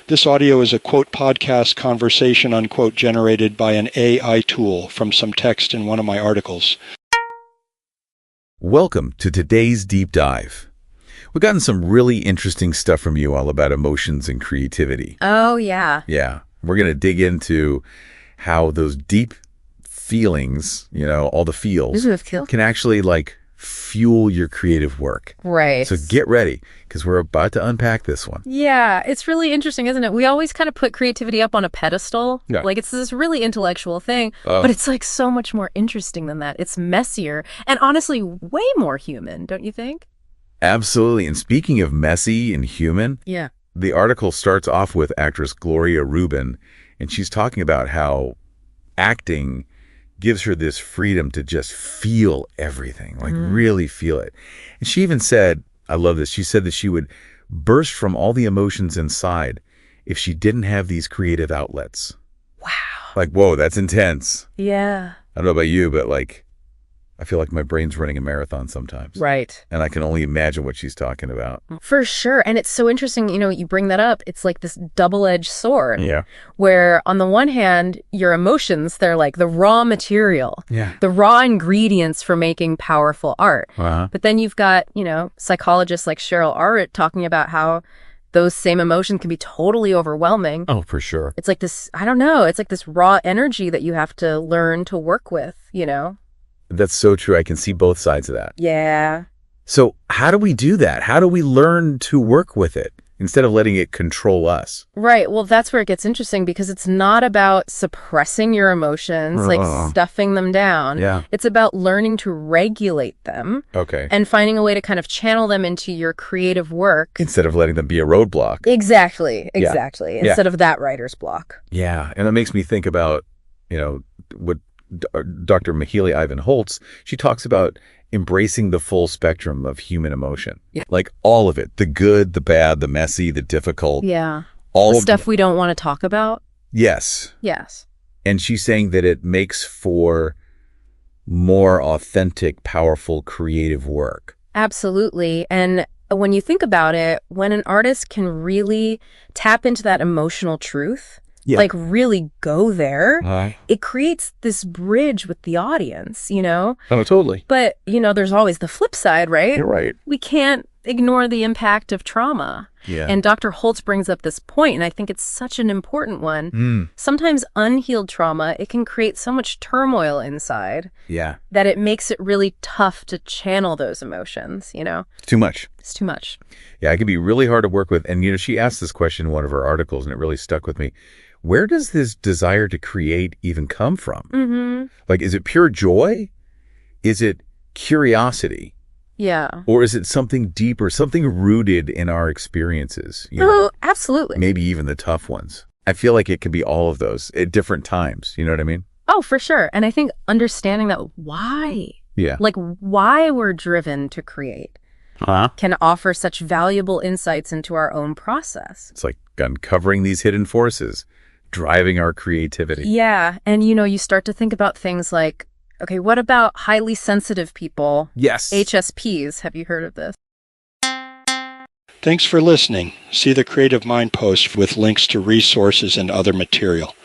This audio is a quote podcast conversation unquote generated by an AI tool from some text in one of my articles. Welcome to today's deep dive. We've gotten some really interesting stuff from you all about emotions and creativity. Oh, yeah. Yeah. We're going to dig into how those deep feelings, all the feels, can actually fuel your creative work. Right. So get ready, because we're about to unpack this one. Yeah, it's really interesting, isn't it? We always kind of put creativity up on a pedestal. Yeah. It's this really intellectual thing, but it's so much more interesting than that. It's messier and honestly way more human, don't you think? Absolutely. And speaking of messy and human, yeah, the article starts off with actress Gloria Reuben, and she's talking about how acting gives her this freedom to just feel everything, really feel it. And she even said, I love this, she said that she would burst from all the emotions inside if she didn't have these creative outlets. Wow. Whoa, that's intense. Yeah. I don't know about you, but I feel like my brain's running a marathon sometimes. Right. And I can only imagine what she's talking about. For sure. And it's so interesting, you bring that up. It's like this double-edged sword. Yeah. Where on the one hand, your emotions, they're like the raw material. Yeah. The raw ingredients for making powerful art. Uh-huh. But then you've got, psychologists like Cheryl Arutt talking about how those same emotions can be totally overwhelming. Oh, for sure. It's like this, I don't know, it's like this raw energy that you have to learn to work with, That's so true. I can see both sides of that. Yeah. So how do we do that? How do we learn to work with it instead of letting it control us? Right. Well, that's where it gets interesting, because it's not about suppressing your emotions, stuffing them down. Yeah. It's about learning to regulate them. Okay. And finding a way to kind of channel them into your creative work. Instead of letting them be a roadblock. Exactly. Yeah. Instead of that writer's block. Yeah. And it makes me think about, what Dr. Mihaly Ivan Holtz, she talks about embracing the full spectrum of human emotion. Yeah. All of it, the good, the bad, the messy, the difficult. Yeah. All the of stuff we don't want to talk about. Yes. Yes. And she's saying that it makes for more authentic, powerful, creative work. Absolutely. And when you think about it, when an artist can really tap into that emotional truth, really go there, it creates this bridge with the audience, Oh, totally. But, there's always the flip side, right? You're right. We can't ignore the impact of trauma. Yeah. And Dr. Holtz brings up this point, and I think it's such an important one. Sometimes unhealed trauma, it can create so much turmoil inside that it makes it really tough to channel those emotions, It's too much. It's too much. Yeah, it can be really hard to work with. And, she asked this question in one of her articles, and it really stuck with me. Where does this desire to create even come from? Mm-hmm. Is it pure joy? Is it curiosity? Yeah. Or is it something deeper, something rooted in our experiences? Oh, absolutely. Maybe even the tough ones. I feel like it can be all of those at different times. You know what I mean? Oh, for sure. And I think understanding that why, why we're driven to create can offer such valuable insights into our own process. It's like uncovering these hidden forces, driving our creativity. Yeah. And, you start to think about things like, okay, what about highly sensitive people? Yes. HSPs. Have you heard of this? Thanks for listening. See the Creative Mind post with links to resources and other material.